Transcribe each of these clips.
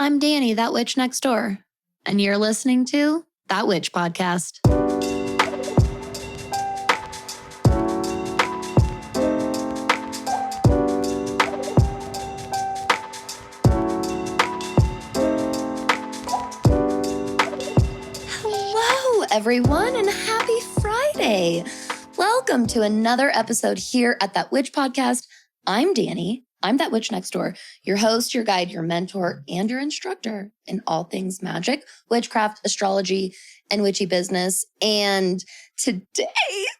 I'm Danny, that witch next door, and you're listening to That Witch Podcast. Hello, everyone, and happy Friday. Welcome to another episode here at That Witch Podcast. I'm Danny. I'm that witch next door, your host, your guide, your mentor, and your instructor in all things magic, witchcraft, astrology, and witchy business. And today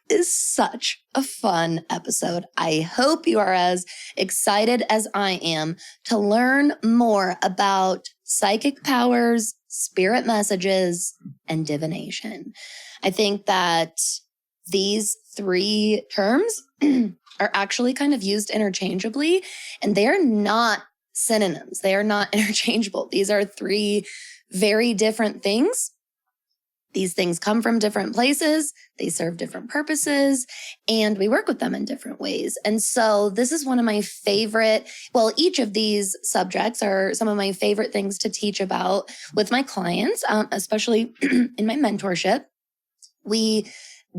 is such a fun episode. I hope you are as excited as I am to learn more about psychic powers, spirit messages, and divination. I think that these three terms are actually kind of used interchangeably, and they are not synonyms. They are not interchangeable. These are three very different things. These things come from different places. They serve different purposes, and we work with them in different ways. And so this is one of my favorite, each of these subjects are some of my favorite things to teach about with my clients, especially in my mentorship. We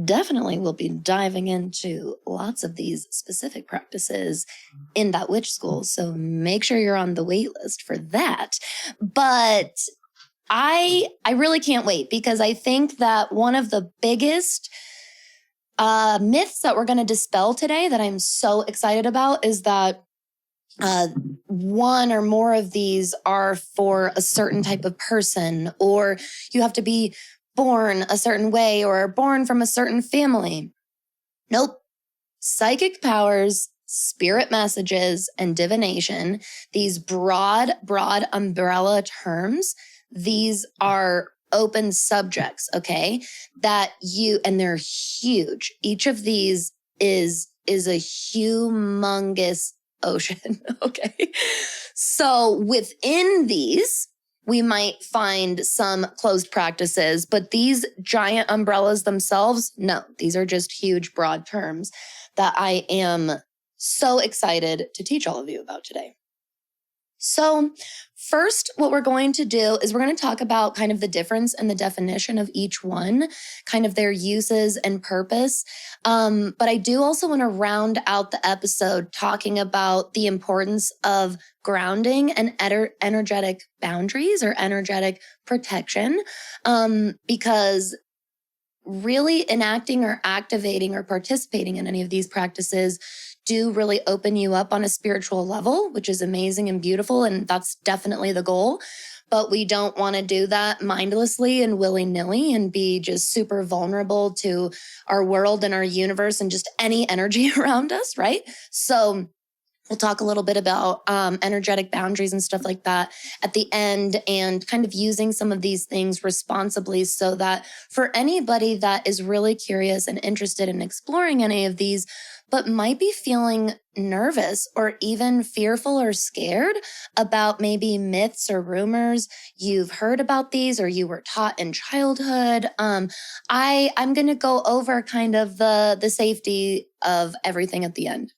definitely will be diving into lots of these specific practices in that witch school. So make sure you're on the wait list for that. But I really can't wait, because I think that one of the biggest myths that we're going to dispel today that I'm so excited about is that one or more of these are for a certain type of person, or you have to be born a certain way or born from a certain family. Nope. Psychic powers, spirit messages, and divination, these broad umbrella terms, these are open subjects, okay? And they're huge. Each of these is a humongous ocean, okay? So within these, we might find some closed practices, but these giant umbrellas themselves, no, these are just huge, broad terms that I am so excited to teach all of you about today. So first, what we're going to do is we're going to talk about kind of the difference in the definition of each one, kind of their uses and purpose. But I do also want to round out the episode talking about the importance of grounding and energetic boundaries or energetic protection, because really enacting or activating or participating in any of these practices do really open you up on a spiritual level, which is amazing and beautiful. And that's definitely the goal. But we don't want to do that mindlessly and willy-nilly and be just super vulnerable to our world and our universe and just any energy around us, right? So we'll talk a little bit about energetic boundaries and stuff like that at the end, and kind of using some of these things responsibly, so that for anybody that is really curious and interested in exploring any of these, but might be feeling nervous or even fearful or scared about maybe myths or rumors you've heard about these or you were taught in childhood, I'm going to go over kind of the safety of everything at the end,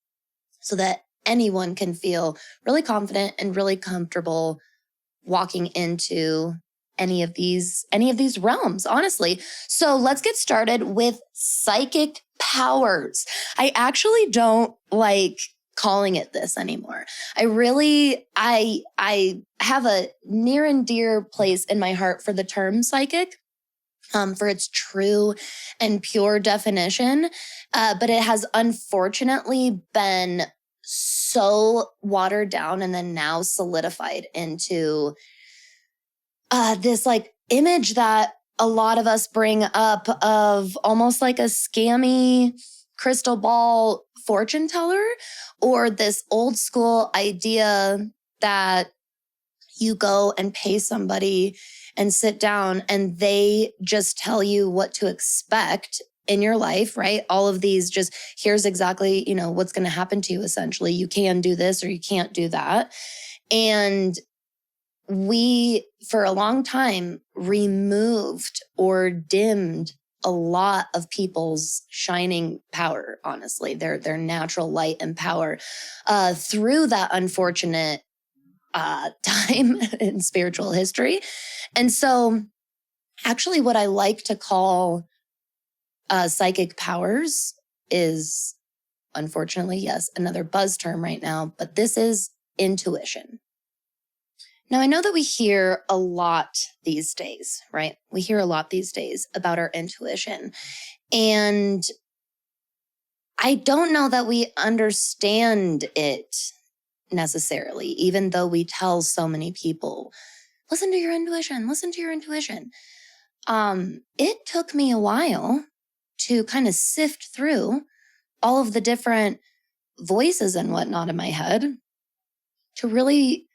so that anyone can feel really confident and really comfortable walking into any of these realms, honestly. So let's get started with psychic powers. I actually don't like calling it this anymore. I have a near and dear place in my heart for the term psychic, for its true and pure definition. But it has unfortunately been so watered down and then now solidified into this like image that a lot of us bring up of almost like a scammy crystal ball fortune teller, or this old school idea that you go and pay somebody and sit down and they just tell you what to expect in your life, right? All of these just, here's exactly, what's going to happen to you, essentially. You can do this or you can't do that. And we, for a long time, removed or dimmed a lot of people's shining power, honestly, their natural light and power, through that unfortunate time in spiritual history. And so actually what I like to call psychic powers is, unfortunately, yes, another buzz term right now, but this is intuition. Now, I know that we hear a lot these days, right? We hear a lot these days about our intuition. And I don't know that we understand it necessarily, even though we tell so many people, listen to your intuition, listen to your intuition. It took me a while to kind of sift through all of the different voices and whatnot in my head to really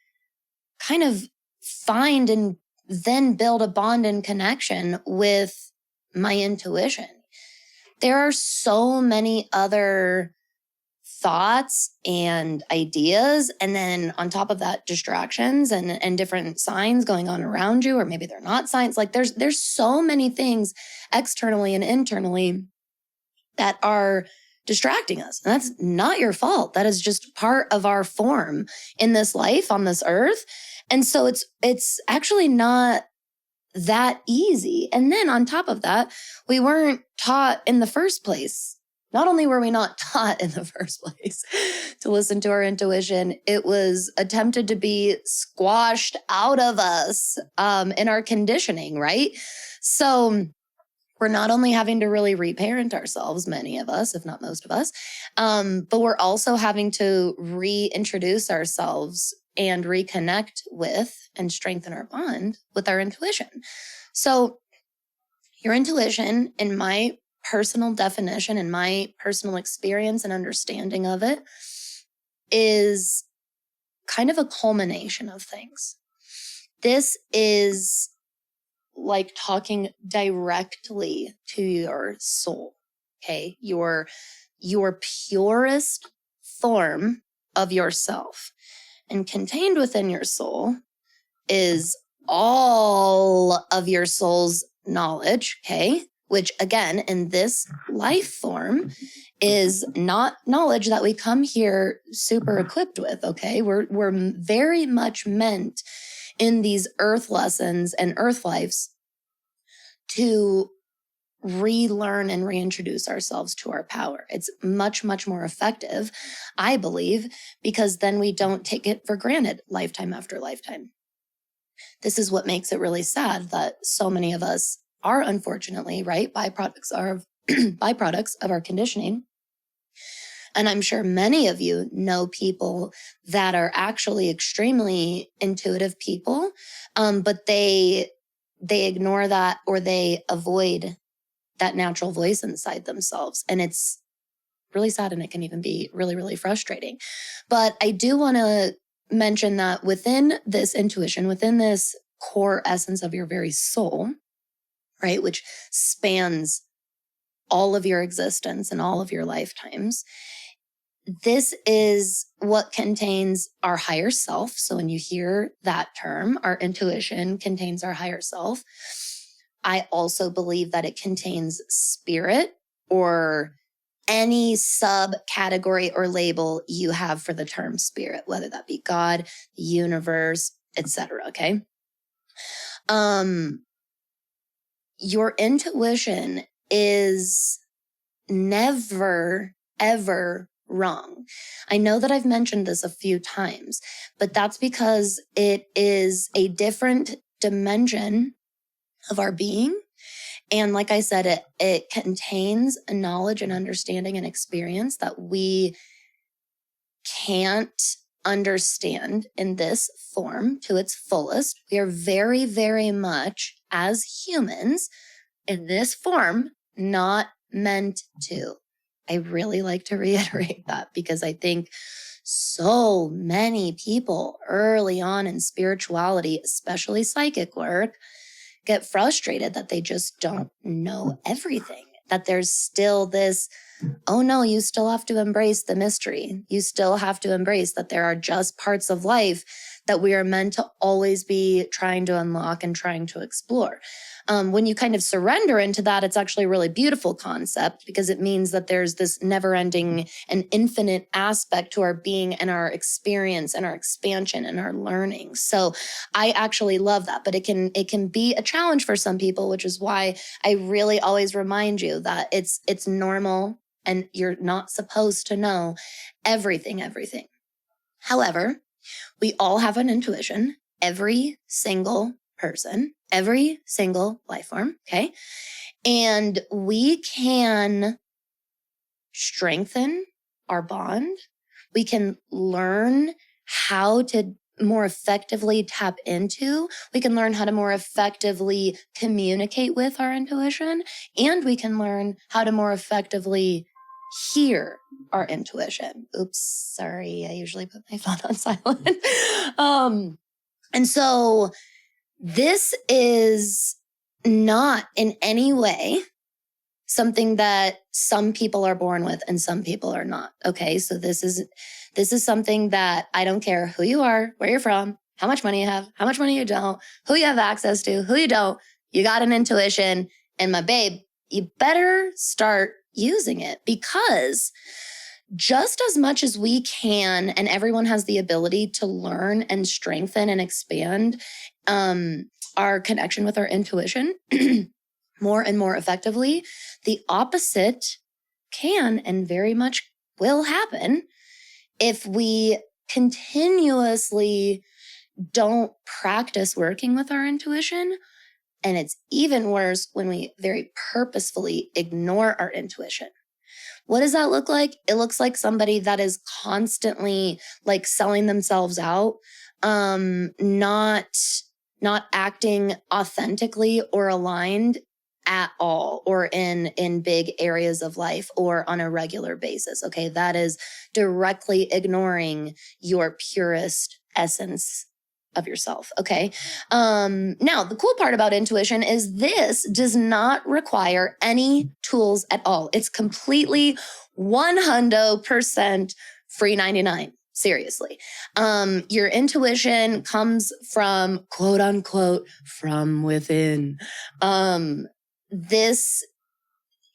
kind of find and then build a bond and connection with my intuition. There are so many other thoughts and ideas, and then on top of that, distractions and different signs going on around you, or maybe they're not signs. Like there's so many things externally and internally that are distracting us. And that's not your fault. That is just part of our form in this life on this earth. And so it's actually not that easy. And then on top of that, we weren't taught in the first place. Not only were we not taught in the first place to listen to our intuition, it was attempted to be squashed out of us in our conditioning, right? So we're not only having to really reparent ourselves, many of us, if not most of us, but we're also having to reintroduce ourselves and reconnect with and strengthen our bond with our intuition. So your intuition, in my personal definition and my personal experience and understanding of it, is kind of a culmination of things. This is like talking directly to your soul, okay? Your purest form of yourself. And contained within your soul is all of your soul's knowledge, okay? Which again, in this life form, is not knowledge that we come here super equipped with, okay? We're very much meant in these earth lessons and earth lives to relearn and reintroduce ourselves to our power. It's much, much more effective, I believe, because then we don't take it for granted lifetime after lifetime. This is what makes it really sad that so many of us are, unfortunately, right, byproducts of our conditioning. And I'm sure many of you know people that are actually extremely intuitive people, but they ignore that, or they avoid that natural voice inside themselves. And it's really sad, and it can even be really, really frustrating. But I do want to mention that within this intuition, within this core essence of your very soul, right, which spans all of your existence and all of your lifetimes, this is what contains our higher self. So when you hear that term, our intuition contains our higher self. I also believe that it contains spirit, or any subcategory or label you have for the term spirit, whether that be God, the universe, etc. Okay. Your intuition is never, ever wrong. I know that I've mentioned this a few times, but that's because it is a different dimension of our being. And like I said, it contains a knowledge and understanding and experience that we can't understand in this form to its fullest. We are very, very much, as humans, in this form, not meant to. I really like to reiterate that, because I think so many people early on in spirituality, especially psychic work, get frustrated that they just don't know everything, that there's still this, oh no, you still have to embrace the mystery. You still have to embrace that there are just parts of life that we are meant to always be trying to unlock and trying to explore. When you kind of surrender into that, it's actually a really beautiful concept because it means that there's this never-ending and infinite aspect to our being and our experience and our expansion and our learning. So I actually love that, but it can be a challenge for some people, which is why I really always remind you that it's normal and you're not supposed to know everything. However, we all have an intuition, every single person, every single life form, okay? And we can strengthen our bond. We can learn how to more effectively tap into. We can learn how to more effectively communicate with our intuition. And we can learn how to more effectively hear our intuition. Oops, sorry. I usually put my phone on silent. And so this is not in any way something that some people are born with and some people are not. Okay. So this is something that I don't care who you are, where you're from, how much money you have, how much money you don't, who you have access to, who you don't. You got an intuition. And my babe, you better start using it, because just as much as we can, and everyone has the ability to learn and strengthen and expand our connection with our intuition more and more effectively, the opposite can and very much will happen if we continuously don't practice working with our intuition. And it's even worse when we very purposefully ignore our intuition. What does that look like? It looks like somebody that is constantly like selling themselves out, not acting authentically or aligned at all, or in big areas of life or on a regular basis. Okay, that is directly ignoring your purest essence of yourself. Okay. Now the cool part about intuition is this does not require any tools at all. It's completely 100% free 99. Seriously. Your intuition comes from, quote unquote, from within.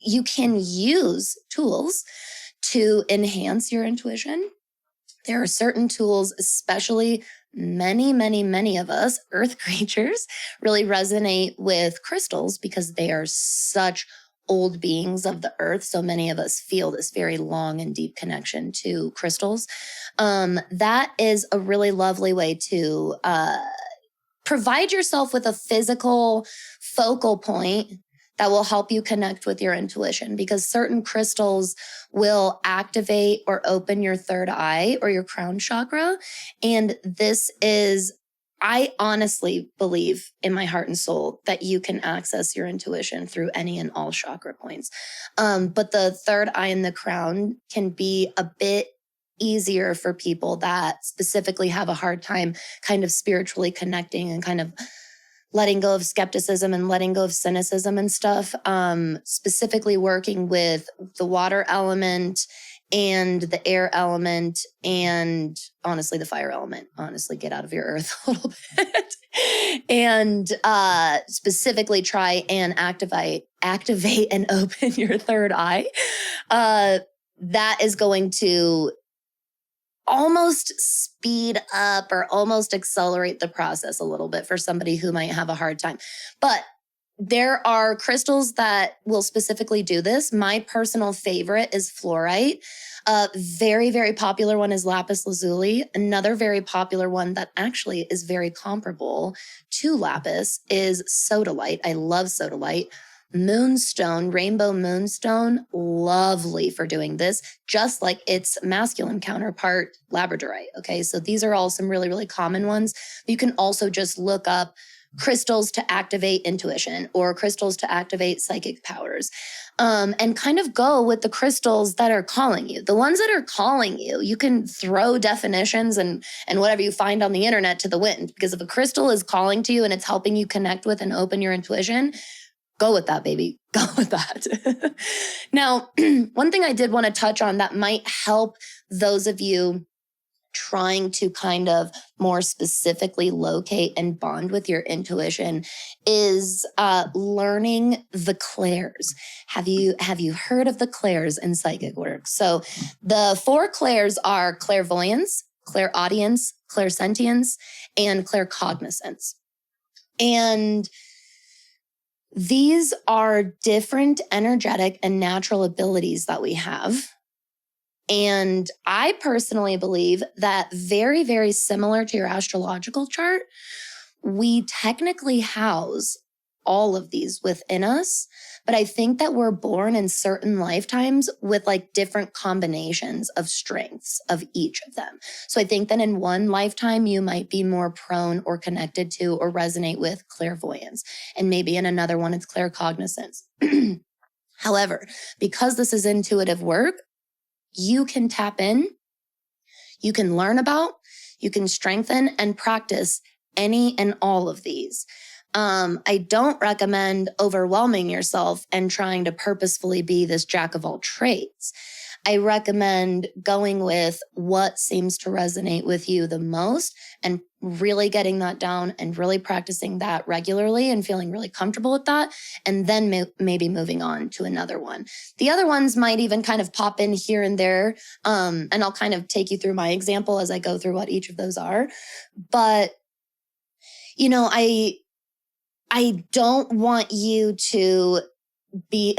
You can use tools to enhance your intuition. There are certain tools, especially many of us earth creatures really resonate with crystals because they are such old beings of the earth. So many of us feel this very long and deep connection to crystals. That is a really lovely way to provide yourself with a physical focal point that will help you connect with your intuition, because certain crystals will activate or open your third eye or your crown chakra. And I honestly believe in my heart and soul that you can access your intuition through any and all chakra points. But the third eye and the crown can be a bit easier for people that specifically have a hard time kind of spiritually connecting and kind of letting go of skepticism and letting go of cynicism and stuff, specifically working with the water element and the air element and honestly the fire element. Honestly, get out of your earth a little bit and specifically try and activate and open your third eye. That is going to almost speed up or almost accelerate the process a little bit for somebody who might have a hard time. But there are crystals that will specifically do this. My personal favorite is fluorite. A very, very popular one is lapis lazuli. Another very popular one that actually is very comparable to lapis is sodalite. I love sodalite. Moonstone, rainbow moonstone, lovely for doing this, just like its masculine counterpart, labradorite. Okay, so these are all some really, really common ones. You can also just look up crystals to activate intuition or crystals to activate psychic powers, and kind of go with the crystals that are calling you. The ones that are calling you, you can throw definitions and whatever you find on the internet to the wind, because if a crystal is calling to you and it's helping you connect with and open your intuition, go with that, baby. Go with that. Now, one thing I did want to touch on that might help those of you trying to kind of more specifically locate and bond with your intuition is learning the clairs. Have you heard of the clairs in psychic work? So the 4 clairs are clairvoyance, clairaudience, clairsentience, and claircognizance. And these are different energetic and natural abilities that we have. And I personally believe that very, very similar to your astrological chart, we technically house all of these within us. But I think that we're born in certain lifetimes with like different combinations of strengths of each of them. So I think that in one lifetime, you might be more prone or connected to or resonate with clairvoyance. And maybe in another one, it's claircognizance. However, because this is intuitive work, you can tap in, you can learn about, you can strengthen and practice any and all of these. I don't recommend overwhelming yourself and trying to purposefully be this jack of all trades. I recommend going with what seems to resonate with you the most and really getting that down and really practicing that regularly and feeling really comfortable with that. And then maybe moving on to another one. The other ones might even kind of pop in here and there. And I'll kind of take you through my example as I go through what each of those are. But, you know, I don't want you to be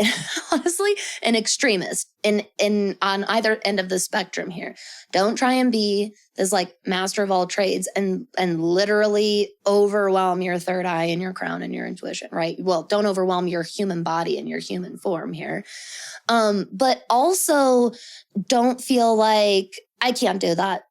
honestly an extremist in on either end of the spectrum here. Don't try and be this like master of all trades and literally overwhelm your third eye and your crown and your intuition, right? Well, don't overwhelm your human body and your human form here. But also don't feel like I can't do that.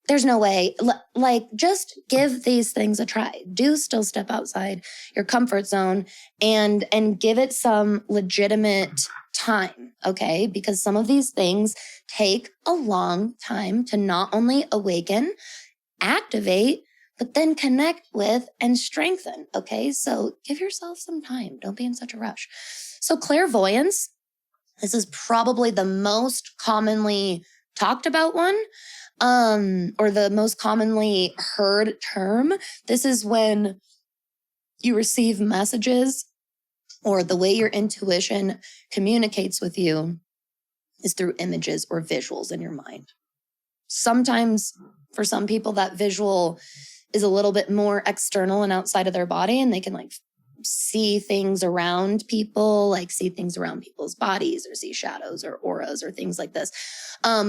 There's no way. Like, just give these things a try. Do still step outside your comfort zone and give it some legitimate time, okay? Because some of these things take a long time to not only awaken, activate, but then connect with and strengthen, okay? So give yourself some time. Don't be in such a rush. So clairvoyance, this is probably the most commonly talked about one. Or the most commonly heard term. This is when you receive messages or the way your intuition communicates with you is through images or visuals in your mind. Sometimes for some people that visual is a little bit more external and outside of their body, and they can like see things around people, like see things around people's bodies or see shadows or auras or things like this.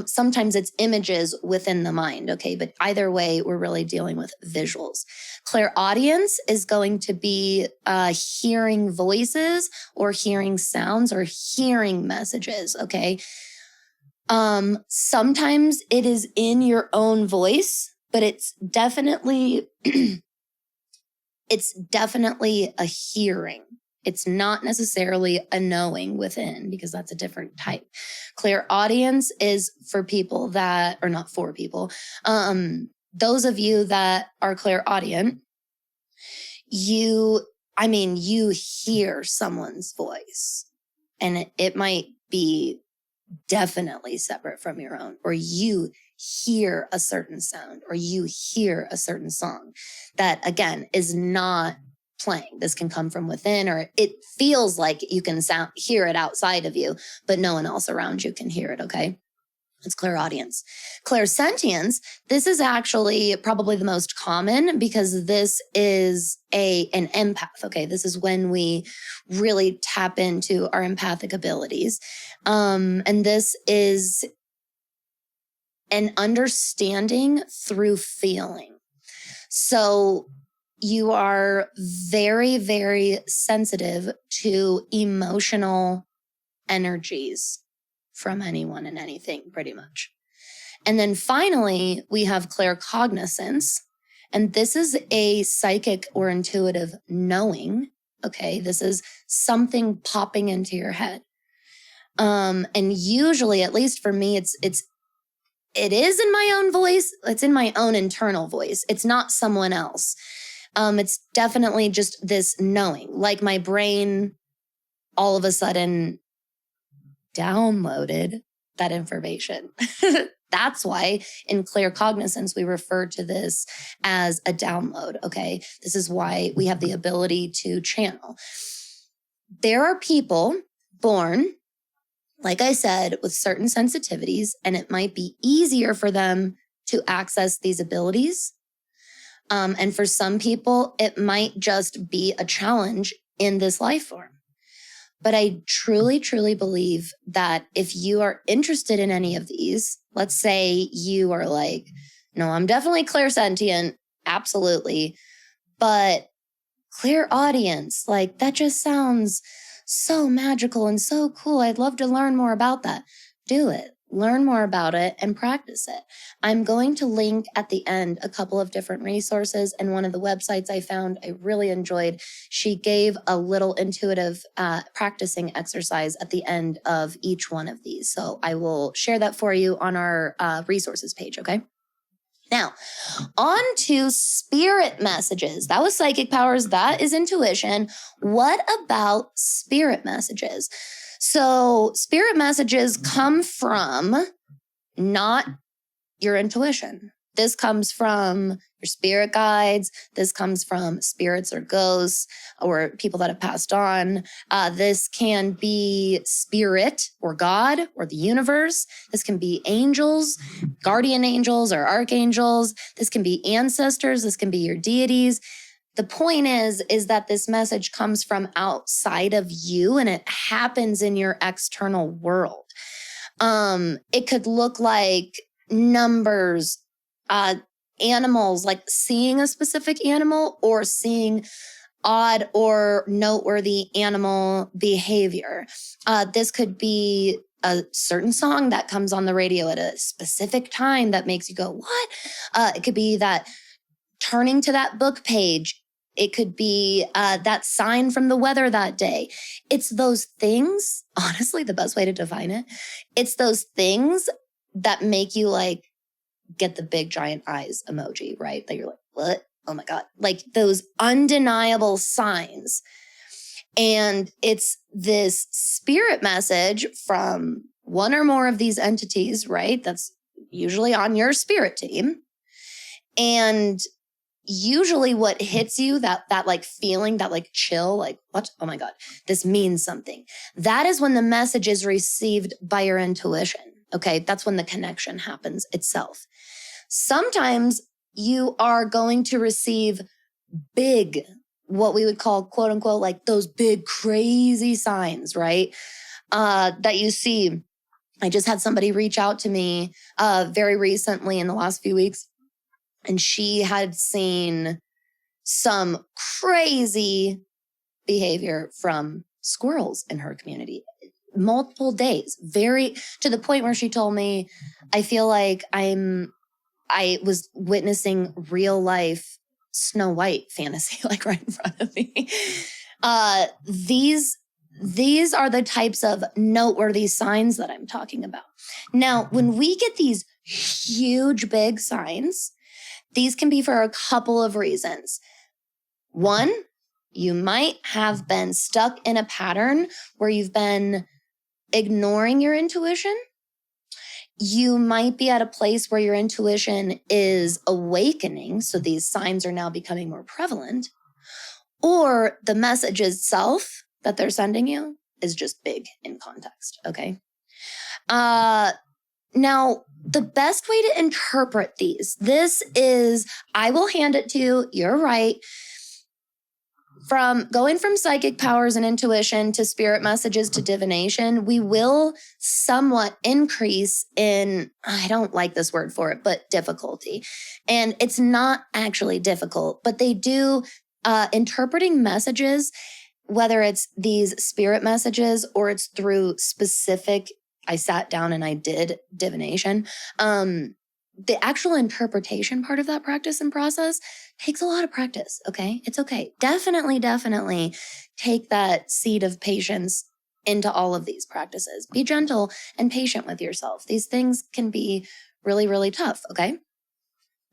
Sometimes it's images within the mind, okay? But either way, we're really dealing with visuals. Clairaudience is going to be hearing voices or hearing sounds or hearing messages, okay? Sometimes it is in your own voice, but it's definitely it's definitely a hearing. It's not necessarily a knowing within, because that's a different type. Clairaudience is for people that, or not for people, those of you that are clairaudient, you hear someone's voice, and it might be definitely separate from your own, or you hear a certain sound, or you hear a certain song that, again, is not playing. This can come from within, or it feels like you can hear it outside of you, but no one else around you can hear it, okay? It's clairaudience. Clairsentience, this is actually probably the most common because this is an empath, okay? This is when we really tap into our empathic abilities. And this is an understanding through feeling. So you are very, very sensitive to emotional energies from anyone and anything, pretty much. And then finally, we have claircognizance. And this is a psychic or intuitive knowing. Okay, this is something popping into your head. And usually, at least for me, it is in my own voice. It's in my own internal voice. It's not someone else. It's definitely just this knowing, like my brain all of a sudden downloaded that information. That's why in Claircognizance, we refer to this as a download, okay? This is why we have the ability to channel. There are people born, like I said, with certain sensitivities, and it might be easier for them to access these abilities. And for some people, it might just be a challenge in this life form. But I truly, truly believe that if you are interested in any of these, let's say you are like, no, I'm definitely clairsentient, absolutely. But Clairaudience, like that just sounds so magical and so cool. I'd love to learn more about that. Do it. Learn more about it and practice it. I'm going to link at the end a couple of different resources, and one of the websites I found I really enjoyed, she gave a little intuitive practicing exercise at the end of each one of these. So I will share that for you on our resources page, okay? Now, on to spirit messages. That was psychic powers. That is intuition. What about spirit messages? So spirit messages come from not your intuition. This comes from your spirit guides. This comes from spirits or ghosts or people that have passed on. This can be spirit or God or the universe. This can be angels, guardian angels or archangels. This can be ancestors. This can be your deities. The point is that this message comes from outside of you and it happens in your external world. It could look like numbers, animals, like seeing a specific animal or seeing odd or noteworthy animal behavior. This could be a certain song that comes on the radio at a specific time that makes you go, what? It could be that turning to that book page. It could be that sign from the weather that day. It's those things, honestly, the best way to define it, it's those things that make you like get the big giant eyes emoji, right? That you're like, what? Oh my God. Like those undeniable signs. And it's this spirit message from one or more of these entities, right? That's usually on your spirit team. And usually what hits you, that like feeling, that like chill, like what? Oh my God, this means something. That is when the message is received by your intuition. Okay. That's when the connection happens itself. Sometimes you are going to receive big, what we would call quote unquote, like those big crazy signs, right? That you see. I just had somebody reach out to me very recently in the last few weeks. And she had seen some crazy behavior from squirrels in her community, multiple days, very to the point where she told me, I feel like I was witnessing real life Snow White fantasy, like right in front of me. These are the types of noteworthy signs that I'm talking about. Now, when we get these huge, big signs, these can be for a couple of reasons. One, you might have been stuck in a pattern where you've been ignoring your intuition. You might be at a place where your intuition is awakening, so these signs are now becoming more prevalent. Or the message itself that they're sending you is just big in context, okay? Now, the best way to interpret this is, I will hand it to you, you're right. From going from psychic powers and intuition to spirit messages to divination, we will somewhat increase in, I don't like this word for it, but difficulty. And it's not actually difficult, but they do interpreting messages, whether it's these spirit messages or it's through specific, I sat down and I did divination. The actual interpretation part of that practice and process takes a lot of practice, okay? It's okay. Definitely take that seed of patience into all of these practices. Be gentle and patient with yourself. These things can be really, really tough, okay?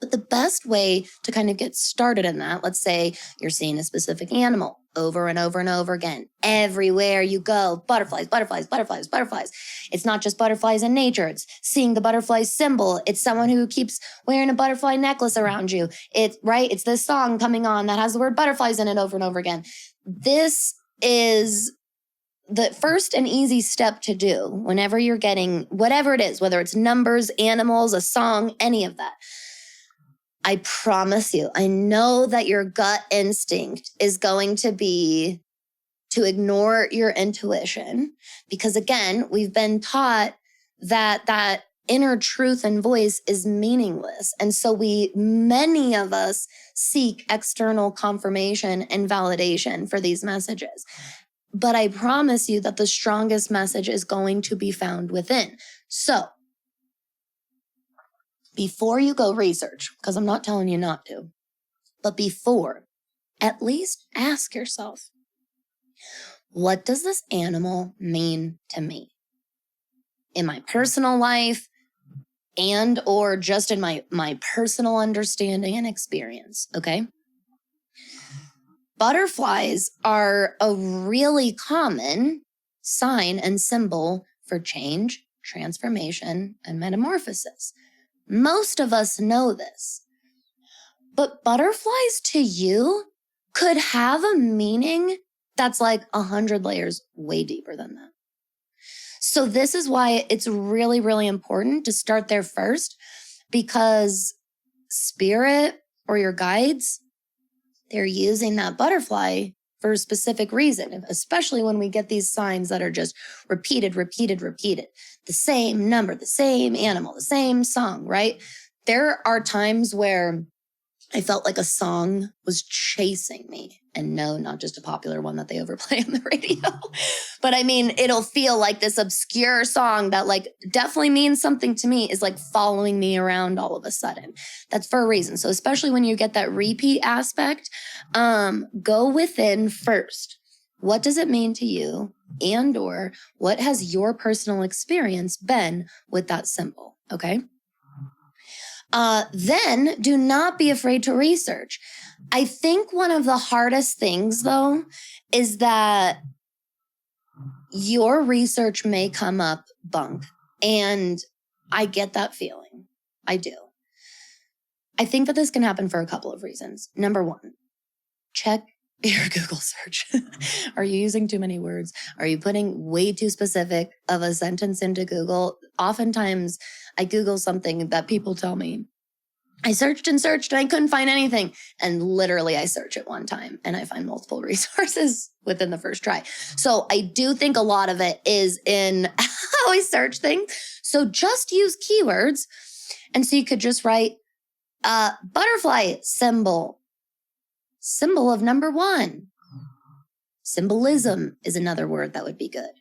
But the best way to kind of get started in that, let's say you're seeing a specific animal over and over and over again. Everywhere you go, butterflies, butterflies, butterflies, butterflies. It's not just butterflies in nature. It's seeing the butterfly symbol. It's someone who keeps wearing a butterfly necklace around you. It's this song coming on that has the word butterflies in it over and over again. This is the first and easy step to do whenever you're getting whatever it is, whether it's numbers, animals, a song, any of that. I promise you, I know that your gut instinct is going to be to ignore your intuition because, again, we've been taught that inner truth and voice is meaningless. And so many of us seek external confirmation and validation for these messages. But I promise you that the strongest message is going to be found within. So before you go research, because I'm not telling you not to, but before, at least ask yourself, what does this animal mean to me? In my personal life and or just in my personal understanding and experience, okay? Butterflies are a really common sign and symbol for change, transformation, and metamorphosis. Most of us know this, but butterflies to you could have a meaning that's like 100 layers way deeper than that. So this is why it's really, really important to start there first, because spirit or your guides, they're using that butterfly for a specific reason, especially when we get these signs that are just repeated. The same number, the same animal, the same song, right? There are times where I felt like a song was chasing me. And no, not just a popular one that they overplay on the radio. But I mean, it'll feel like this obscure song that like definitely means something to me is like following me around all of a sudden. That's for a reason. So especially when you get that repeat aspect, go within first. What does it mean to you? And or what has your personal experience been with that symbol? Okay. Then do not be afraid to research. I think one of the hardest things, though, is that your research may come up bunk. And I get that feeling. I do. I think that this can happen for a couple of reasons. Number one, check your Google search. Are you using too many words? Are you putting way too specific of a sentence into Google? Oftentimes, I Google something that people tell me, I searched and I couldn't find anything. And literally I search it one time and I find multiple resources within the first try. So I do think a lot of it is in how I search things. So just use keywords. And so you could just write butterfly symbol of number 1. Symbolism is another word that would be good.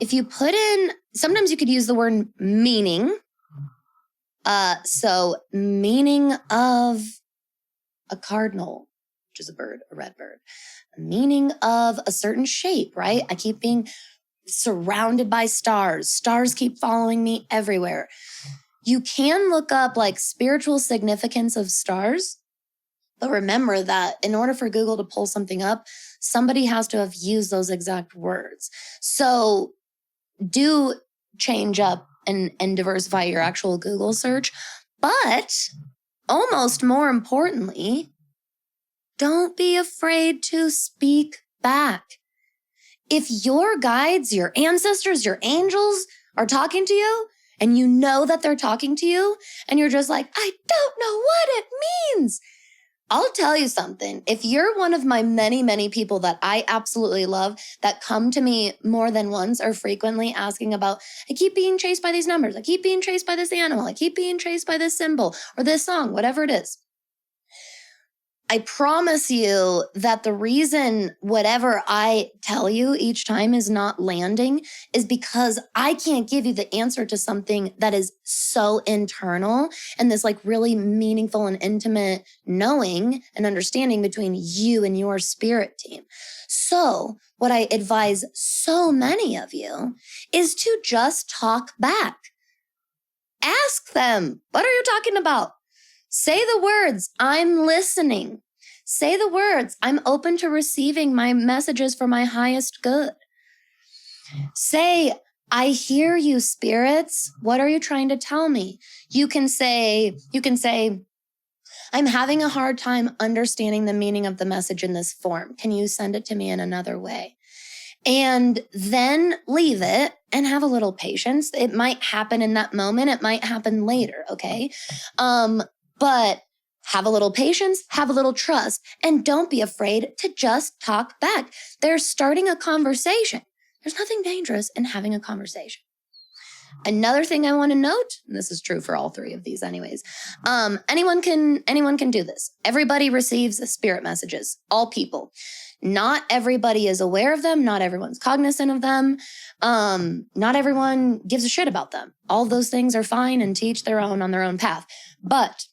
If you put in, sometimes you could use the word meaning. So meaning of a cardinal, which is a bird, a red bird, meaning of a certain shape, right? I keep being surrounded by stars. Stars keep following me everywhere. You can look up like spiritual significance of stars, but remember that in order for Google to pull something up, somebody has to have used those exact words. So do change up and diversify your actual Google search. But almost more importantly, don't be afraid to speak back. If your guides, your ancestors, your angels are talking to you, and you know that they're talking to you, and you're just like, I don't know what it means. I'll tell you something. If you're one of my many, many people that I absolutely love that come to me more than once or frequently asking about, I keep being chased by these numbers. I keep being chased by this animal. I keep being chased by this symbol or this song, whatever it is. I promise you that the reason whatever I tell you each time is not landing is because I can't give you the answer to something that is so internal and this like really meaningful and intimate knowing and understanding between you and your spirit team. So what I advise so many of you is to just talk back. Ask them, what are you talking about? Say the words, I'm listening. Say the words, I'm open to receiving my messages for my highest good. Say, I hear you, spirits. What are you trying to tell me? You can say, I'm having a hard time understanding the meaning of the message in this form. Can you send it to me in another way? And then leave it and have a little patience. It might happen in that moment. It might happen later, okay? But have a little patience, have a little trust, and don't be afraid to just talk back. They're starting a conversation. There's nothing dangerous in having a conversation. Another thing I want to note, and this is true for all three of these anyways, anyone can do this. Everybody receives spirit messages, all people. Not everybody is aware of them. Not everyone's cognizant of them. Not everyone gives a shit about them. All those things are fine and to each their own on their own path. But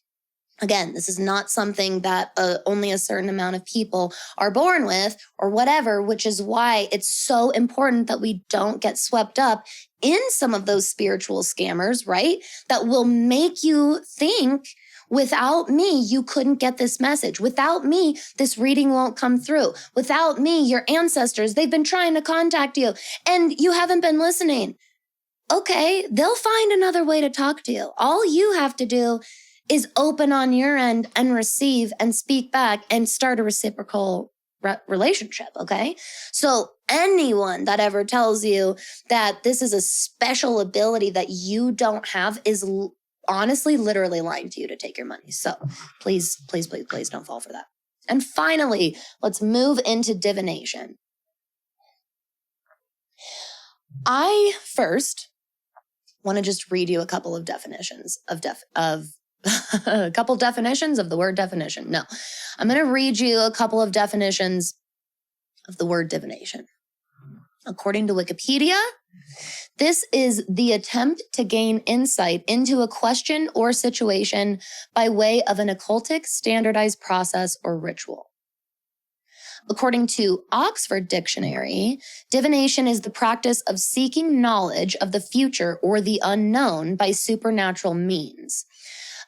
again, this is not something that only a certain amount of people are born with or whatever, which is why it's so important that we don't get swept up in some of those spiritual scammers, right? That will make you think, without me, you couldn't get this message. Without me, this reading won't come through. Without me, your ancestors, they've been trying to contact you and you haven't been listening. Okay, they'll find another way to talk to you. All you have to do is open on your end and receive and speak back and start a reciprocal relationship, okay? So anyone that ever tells you that this is a special ability that you don't have is honestly literally lying to you to take your money. So please, please, please, please don't fall for that. And finally, let's move into divination. I first want to just read you a couple of definitions of a couple definitions of the word definition. No, I'm going to read you a couple of definitions of the word divination. According to Wikipedia, this is the attempt to gain insight into a question or situation by way of an occultic, standardized process or ritual. According to Oxford Dictionary, divination is the practice of seeking knowledge of the future or the unknown by supernatural means.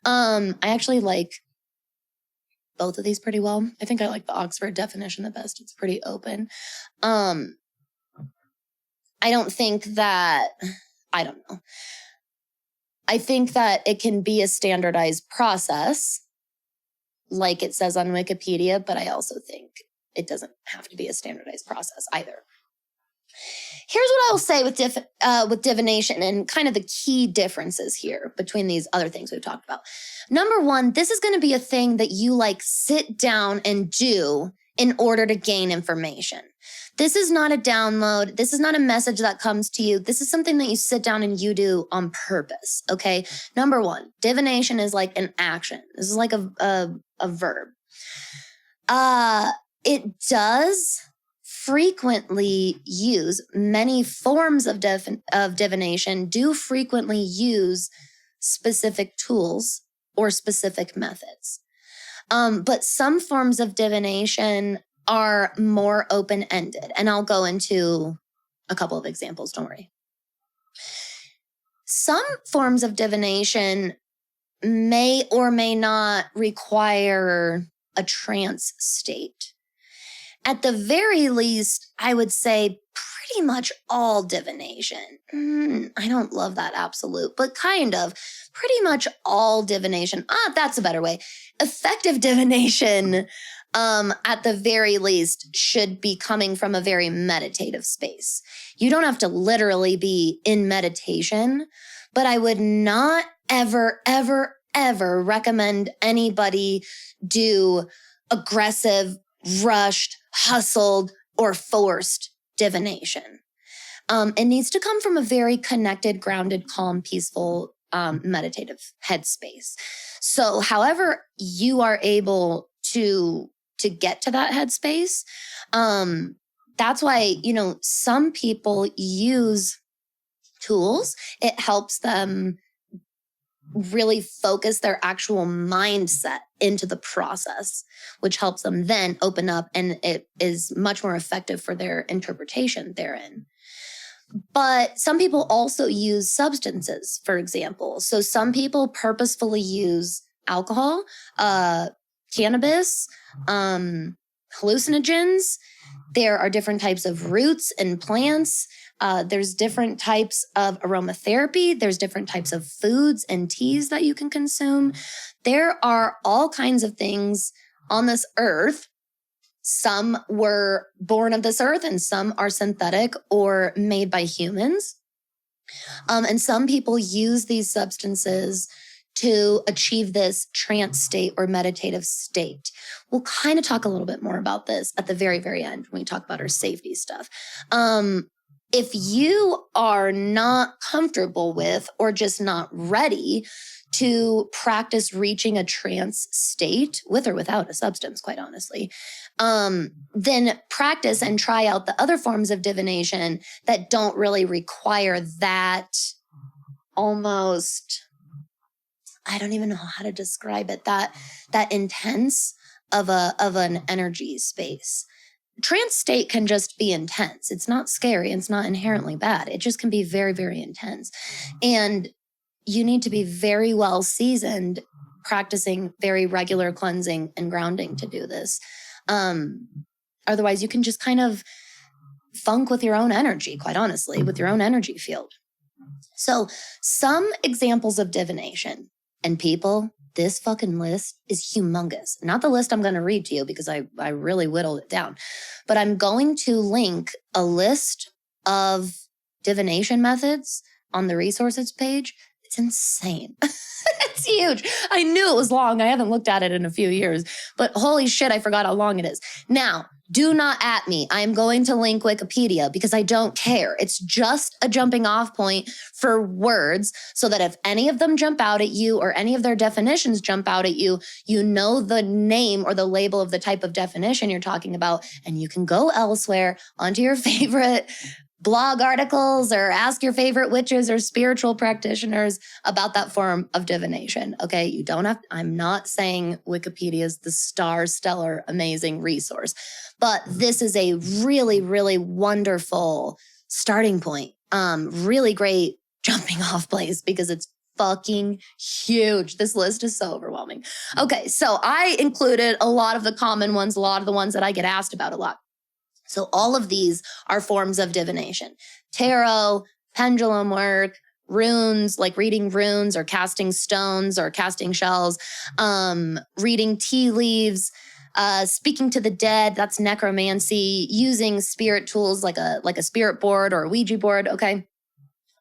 I actually like both of these pretty well. I think I like the Oxford definition the best. It's pretty open. I don't know. I think that it can be a standardized process, like it says on Wikipedia, but I also think it doesn't have to be a standardized process either. Here's what I'll say with divination and kind of the key differences here between these other things we've talked about. Number one, this is going to be a thing that you sit down and do in order to gain information. This is not a download. This is not a message that comes to you. This is something that you sit down and you do on purpose, okay? Number one, divination is like an action. This is like a verb. It does frequently use, many forms of divination do frequently use specific tools or specific methods. But some forms of divination are more open-ended, and I'll go into a couple of examples, don't worry. Some forms of divination may or may not require a trance state. At the very least, I would say pretty much all divination. I don't love that absolute, but kind of. Pretty much all divination. That's a better way. Effective divination, at the very least, should be coming from a very meditative space. You don't have to literally be in meditation, but I would not ever, ever, ever recommend anybody do aggressive, rushed, hustled, or forced divination. It needs to come from a very connected, grounded, calm, peaceful, meditative headspace. So however you are able to get to that headspace, that's why, some people use tools. It helps them really focus their actual mindset into the process, which helps them then open up, and it is much more effective for their interpretation therein. But some people also use substances, for example. So some people purposefully use alcohol, cannabis, hallucinogens. There are different types of roots and plants. There's different types of aromatherapy. There's different types of foods and teas that you can consume. There are all kinds of things on this earth. Some were born of this earth and some are synthetic or made by humans. And some people use these substances to achieve this trance state or meditative state. We'll kind of talk a little bit more about this at the very, very end when we talk about our safety stuff. If you are not comfortable with or just not ready to practice reaching a trance state with or without a substance, quite honestly, then practice and try out the other forms of divination that don't really require that almost, I don't even know how to describe it, that intense of an energy space. Trance state can just be intense. It's not scary. It's not inherently bad. It just can be very, very intense. And you need to be very well seasoned practicing very regular cleansing and grounding to do this. Otherwise, you can just kind of funk with your own energy, quite honestly, with your own energy field. So some examples of divination. And people, this fucking list is humongous. Not the list I'm going to read to you because I really whittled it down. But I'm going to link a list of divination methods on the resources page. It's insane. It's huge. I knew it was long. I haven't looked at it in a few years. But holy shit, I forgot how long it is. Now, do not at me. I am going to link Wikipedia because I don't care. It's just a jumping off point for words so that if any of them jump out at you or any of their definitions jump out at you, you know the name or the label of the type of definition you're talking about, and you can go elsewhere onto your favorite blog articles or ask your favorite witches or spiritual practitioners about that form of divination. Okay, you don't have, I'm not saying Wikipedia is the stellar, amazing resource, but this is a really, really wonderful starting point. Really great jumping off place because it's fucking huge. This list is so overwhelming. Okay, so I included a lot of the common ones, a lot of the ones that I get asked about a lot. So all of these are forms of divination. Tarot, pendulum work, runes, like reading runes or casting stones or casting shells, reading tea leaves, speaking to the dead, that's necromancy, using spirit tools like a spirit board or a Ouija board, okay?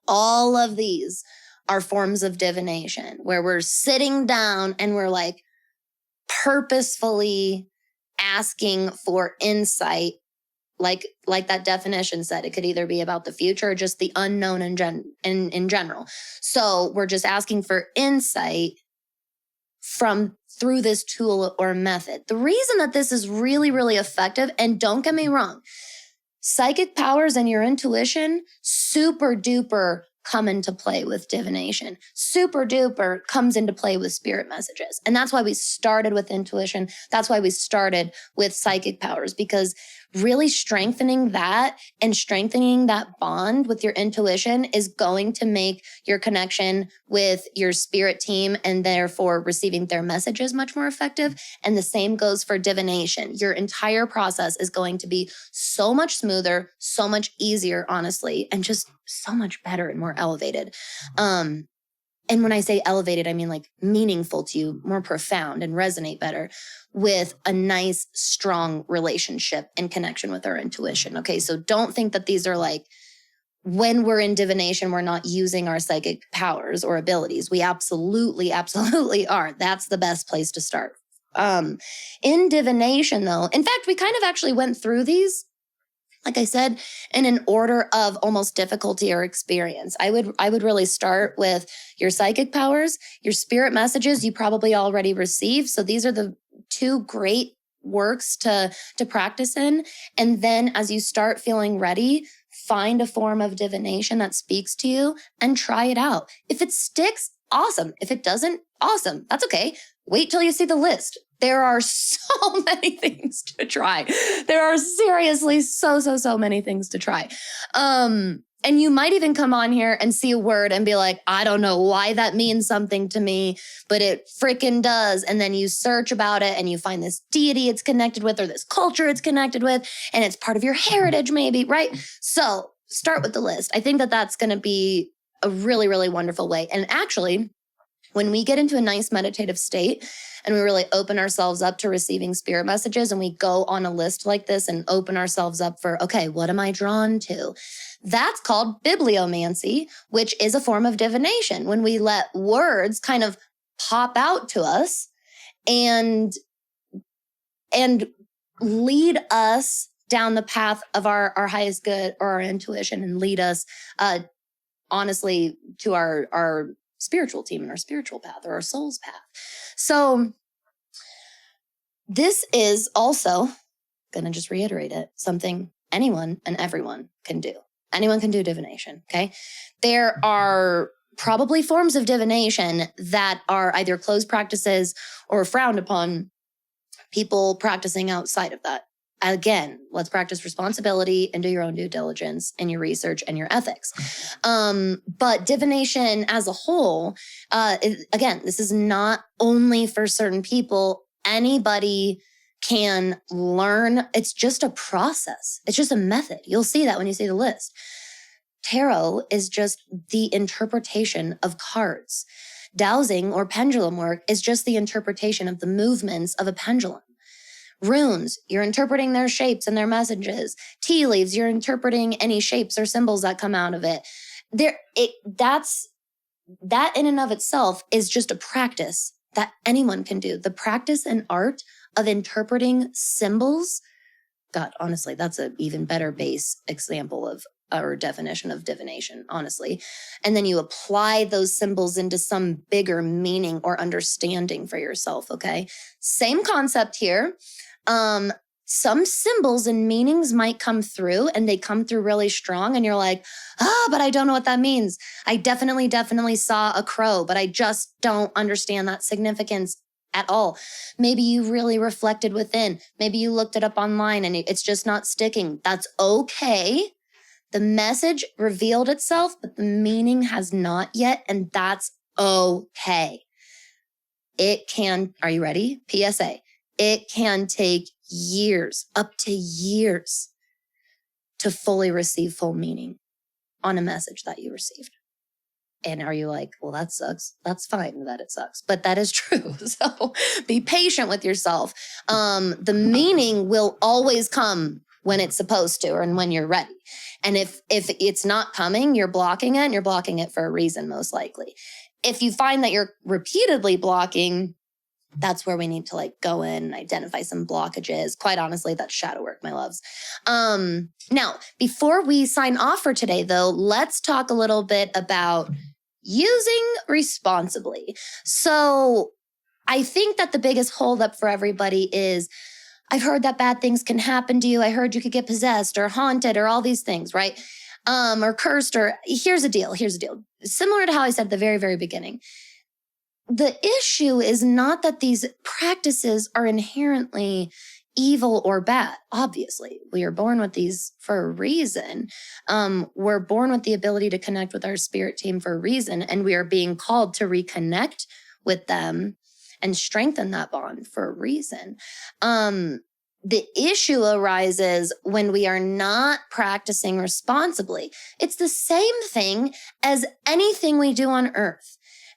All of these are forms of divination where we're sitting down and we're like purposefully asking for insight. Like that definition said, it could either be about the future or just the unknown in general. So we're just asking for insight through this tool or method. The reason that this is really, really effective, and don't get me wrong, psychic powers and your intuition, super duper come into play with divination. Super duper comes into play with spirit messages. And that's why we started with intuition. That's why we started with psychic powers, because really strengthening that and strengthening that bond with your intuition is going to make your connection with your spirit team and therefore receiving their messages much more effective. And the same goes for divination. Your entire process is going to be so much smoother, so much easier, honestly, and just so much better and more elevated. And when I say elevated, I mean like meaningful to you, more profound and resonate better with a nice, strong relationship and connection with our intuition. Okay, so don't think that these are like, when we're in divination, we're not using our psychic powers or abilities. We absolutely, absolutely are. That's the best place to start. In divination though, in fact, we kind of actually went through these, like I said, in an order of almost difficulty or experience. I would really start with your psychic powers, your spirit messages you probably already received. So these are the two great works to practice in. And then as you start feeling ready, find a form of divination that speaks to you and try it out. If it sticks, awesome. If it doesn't, awesome. That's okay. Wait till you see the list. There are so many things to try. There are seriously so many things to try. And you might even come on here and see a word and be like, I don't know why that means something to me, but it freaking does. And then you search about it and you find this deity it's connected with, or this culture it's connected with, and it's part of your heritage maybe, right? So start with the list. I think that that's going to be a really, really wonderful way. And actually, when we get into a nice meditative state and we really open ourselves up to receiving spirit messages, and we go on a list like this and open ourselves up for, okay, what am I drawn to? That's called bibliomancy, which is a form of divination. When we let words kind of pop out to us and lead us down the path of our highest good or our intuition, and lead us honestly to our spiritual team and our spiritual path, or our soul's path. So this is also, going to just reiterate it, something anyone and everyone can do. Anyone can do divination, okay? There are probably forms of divination that are either closed practices or frowned upon people practicing outside of that. Again, let's practice responsibility and do your own due diligence and your research and your ethics. But divination as a whole, again, this is not only for certain people. Anybody can learn. It's just a process. It's just a method. You'll see that when you see the list. Tarot is just the interpretation of cards. Dowsing or pendulum work is just the interpretation of the movements of a pendulum. Runes, you're interpreting their shapes and their messages. Tea leaves, you're interpreting any shapes or symbols that come out of it. That in and of itself is just a practice that anyone can do. The practice and art of interpreting symbols. God, honestly, that's an even better base example of or definition of divination, honestly. And then you apply those symbols into some bigger meaning or understanding for yourself, okay? Same concept here. Some symbols and meanings might come through, and they come through really strong, and you're like, but I don't know what that means. I definitely saw a crow, but I just don't understand that significance at all. Maybe you really reflected within. Maybe you looked it up online and it's just not sticking. That's okay. The message revealed itself, but the meaning has not yet, and that's okay. It can, are you ready? PSA. It can take years, up to years, to fully receive full meaning on a message that you received. And are you like, well, that sucks. That's fine that it sucks, but that is true. So be patient with yourself. The meaning will always come when it's supposed to, and when you're ready. And if it's not coming, you're blocking it, and you're blocking it for a reason, most likely. If you find that you're repeatedly blocking, that's where we need to go in and identify some blockages. Quite honestly, that's shadow work, my loves. Now, before we sign off for today, though, let's talk a little bit about using responsibly. So I think that the biggest holdup for everybody is, I've heard that bad things can happen to you. I heard you could get possessed or haunted or all these things, right? Or cursed, or here's the deal. Similar to how I said at the very, very beginning. The issue is not that these practices are inherently evil or bad. Obviously, we are born with these for a reason. We're born with the ability to connect with our spirit team for a reason, and we are being called to reconnect with them and strengthen that bond for a reason. The issue arises when we are not practicing responsibly. It's the same thing as anything we do on earth.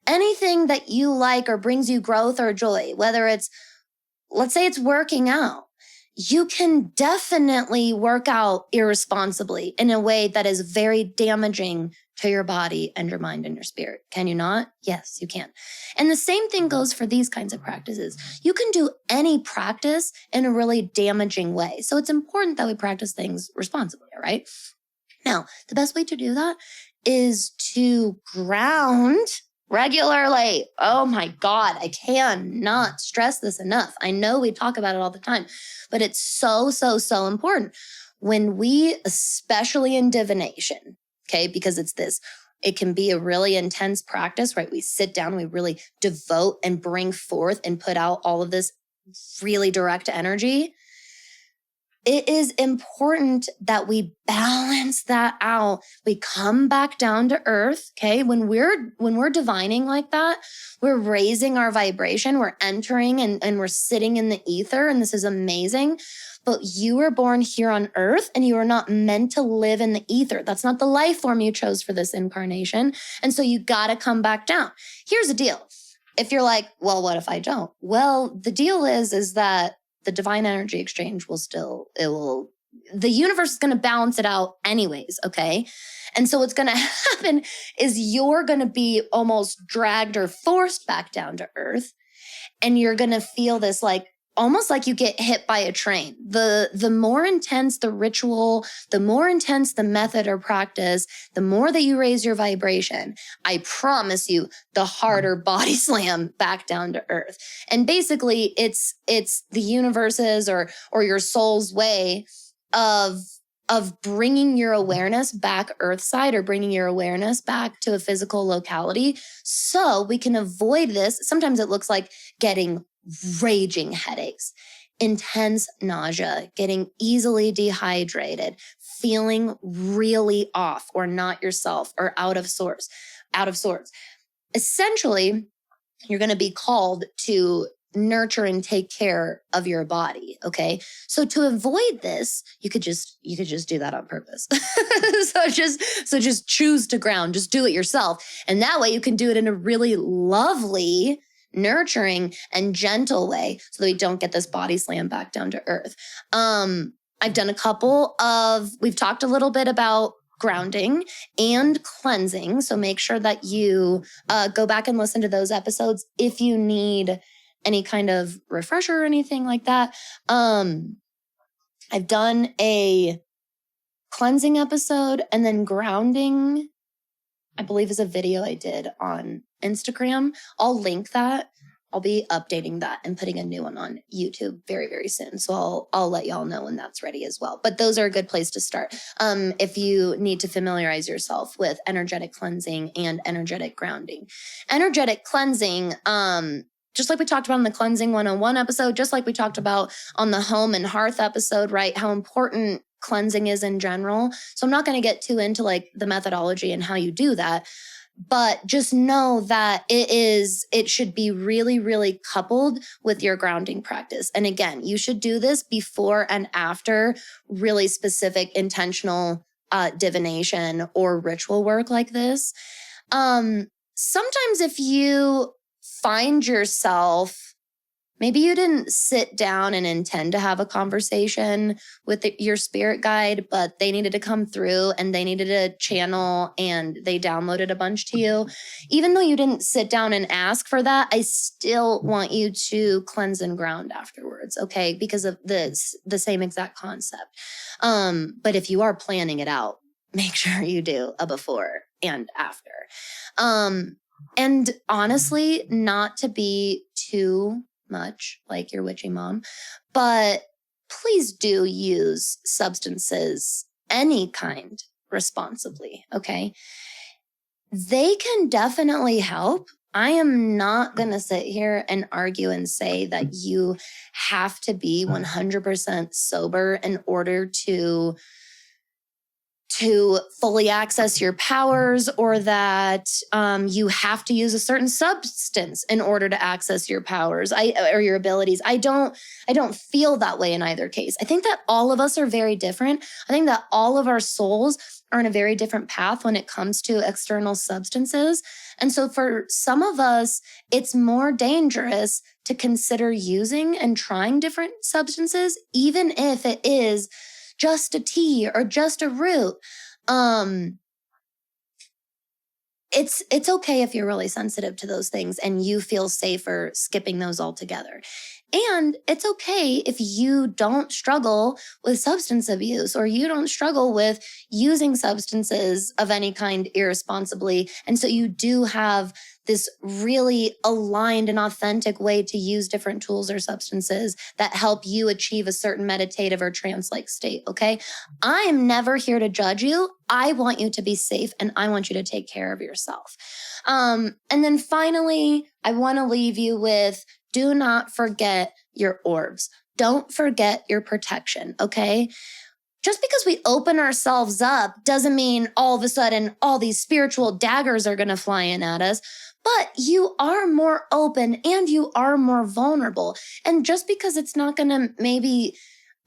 Anything that you like or brings you growth or joy, whether it's, let's say it's working out, you can definitely work out irresponsibly in a way that is very damaging to your body and your mind and your spirit. Can you not? Yes, you can. And the same thing goes for these kinds of practices. You can do any practice in a really damaging way. So it's important that we practice things responsibly, all right? Now, the best way to do that is to ground regularly. Oh my God, I cannot stress this enough. I know we talk about it all the time, but it's so important. When we, especially in divination, okay, because it can be a really intense practice, right? We sit down, we really devote and bring forth and put out all of this really direct energy. it is important that we balance that out. We come back down to earth. Okay. When we're divining like that, we're raising our vibration. We're entering and we're sitting in the ether. And this is amazing. But you were born here on earth and you are not meant to live in the ether. That's not the life form you chose for this incarnation. And so you got to come back down. Here's the deal. If you're like, well, what if I don't? Well, the deal is that the divine energy exchange the universe is going to balance it out anyways. Okay. And so what's going to happen is you're going to be almost dragged or forced back down to earth. And you're going to feel this like, almost like you get hit by a train. The more intense the ritual, the more intense the method or practice, the more that you raise your vibration, I promise you, the harder body slam back down to earth. And basically it's the universe's or your soul's way of bringing your awareness back earthside or bringing your awareness back to a physical locality so we can avoid this. Sometimes it looks like getting raging headaches, intense nausea, getting easily dehydrated, feeling really off or not yourself or out of sorts. Essentially, you're going to be called to nurture and take care of your body. Okay. So to avoid this, you could just do that on purpose. so just choose to ground, just do it yourself. And that way you can do it in a really lovely, nurturing and gentle way so that we don't get this body slam back down to earth. I've done we've talked a little bit about grounding and cleansing. So make sure that you go back and listen to those episodes if you need any kind of refresher or anything like that. I've done a cleansing episode, and then grounding, I believe, is a video I did on Instagram. I'll link that. I'll be updating that and putting a new one on YouTube very, very soon. So I'll let y'all know when that's ready as well. But those are a good place to start. If you need to familiarize yourself with energetic cleansing and energetic grounding. Energetic cleansing, just like we talked about in the Cleansing 101 episode, just like we talked about on the Home and Hearth episode, right? How important cleansing is in general. So I'm not going to get too into like the methodology and how you do that, but just know that it should be really, really coupled with your grounding practice. And again, you should do this before and after really specific intentional divination or ritual work like this. Sometimes if you find yourself, maybe you didn't sit down and intend to have a conversation with your spirit guide, but they needed to come through and they needed a channel and they downloaded a bunch to you. Even though you didn't sit down and ask for that, I still want you to cleanse and ground afterwards, okay? Because of the same exact concept. But if you are planning it out, make sure you do a before and after. And honestly, not to be too much like your witchy mom, but please do use substances, any kind, responsibly, okay? They can definitely help. I am not going to sit here and argue and say that you have to be 100% sober in order to fully access your powers, or that you have to use a certain substance in order to access your powers or your abilities. I don't feel that way in either case. I think that all of us are very different. I think that all of our souls are in a very different path when it comes to external substances. And so for some of us, it's more dangerous to consider using and trying different substances, even if it is just a tea or just a root. It's okay if you're really sensitive to those things and you feel safer skipping those altogether. And it's okay if you don't struggle with substance abuse or you don't struggle with using substances of any kind irresponsibly. And so you do have this really aligned and authentic way to use different tools or substances that help you achieve a certain meditative or trance-like state, okay? I am never here to judge you. I want you to be safe and I want you to take care of yourself. And then finally, I want to leave you with, do not forget your orbs. don't forget your protection, okay? Just because we open ourselves up doesn't mean all of a sudden all these spiritual daggers are going to fly in at us, but you are more open and you are more vulnerable. And just because it's not going to maybe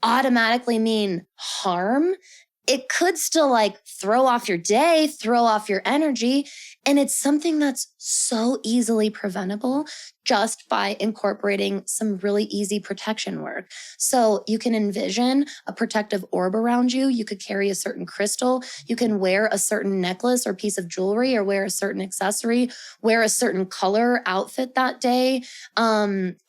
automatically mean harm, it could still like throw off your day, throw off your energy. And it's something that's so easily preventable just by incorporating some really easy protection work. So you can envision a protective orb around you. You could carry a certain crystal. You can wear a certain necklace or piece of jewelry or wear a certain accessory, wear a certain color outfit that day,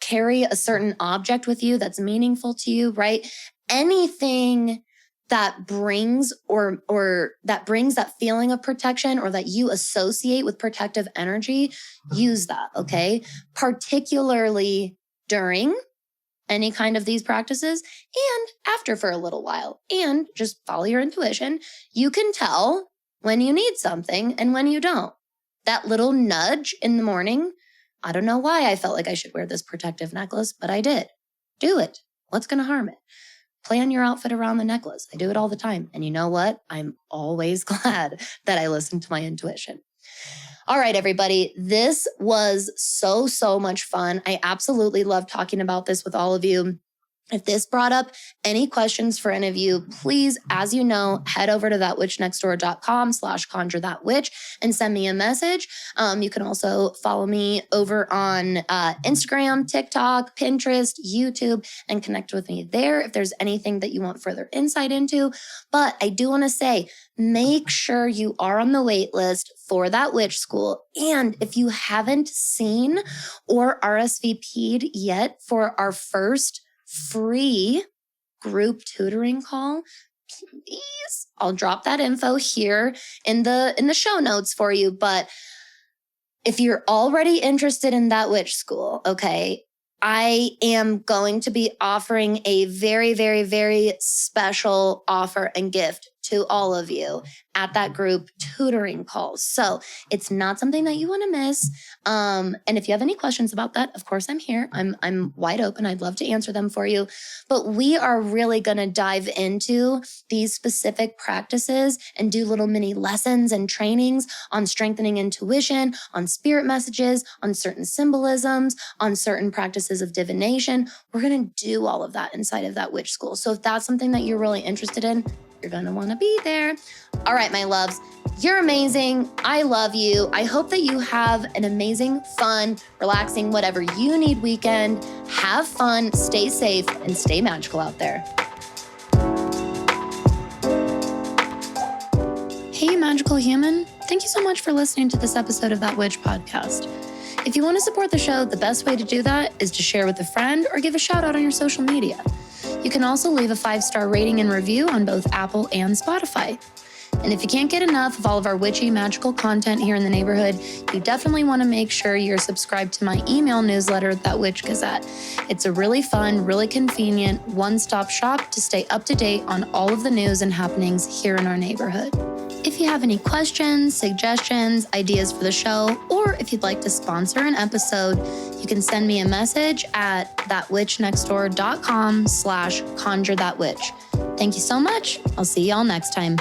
carry a certain object with you that's meaningful to you, right? Anything that brings or that brings that feeling of protection or that you associate with protective energy, use that, okay? Particularly during any kind of these practices and after for a little while. And just follow your intuition. You can tell when you need something and when you don't. That little nudge in the morning, I don't know why I felt like I should wear this protective necklace, but I did. Do it. What's going to harm it? Plan your outfit around the necklace. I do it all the time. And you know what? I'm always glad that I listened to my intuition. All right, everybody. This was so much fun. I absolutely love talking about this with all of you. If this brought up any questions for any of you, please, as you know, head over to thatwitchnextdoor.com/conjurethatwitch and send me a message. You can also follow me over on Instagram, TikTok, Pinterest, YouTube, and connect with me there if there's anything that you want further insight into. But I do want to say, make sure you are on the wait list for that witch school. And if you haven't seen or RSVP'd yet for our first free group tutoring call, please, I'll drop that info here in the show notes for you. But if you're already interested in that witch school, okay, I am going to be offering a very special offer and gift to all of you at that group tutoring call. So it's not something that you want to miss. And if you have any questions about that, of course, I'm here. I'm wide open. I'd love to answer them for you. But we are really going to dive into these specific practices and do little mini lessons and trainings on strengthening intuition, on spirit messages, on certain symbolisms, on certain practices of divination. We're going to do all of that inside of that witch school. So if that's something that you're really interested in, you're going to want to be there. All right, my loves, you're amazing. I love you. I hope that you have an amazing, fun, relaxing, whatever you need weekend. Have fun, stay safe, and stay magical out there. Hey, magical human. Thank you so much for listening to this episode of That Witch Podcast. If you want to support the show, the best way to do that is to share with a friend or give a shout out on your social media. You can also leave a 5-star rating and review on both Apple and Spotify. And if you can't get enough of all of our witchy magical content here in the neighborhood, you definitely want to make sure you're subscribed to my email newsletter, That Witch Gazette. It's a really fun, really convenient, one-stop shop to stay up to date on all of the news and happenings here in our neighborhood. If you have any questions, suggestions, ideas for the show, or if you'd like to sponsor an episode, you can send me a message at thatwitchnextdoor.com/conjurethatwitch. Thank you so much. I'll see y'all next time.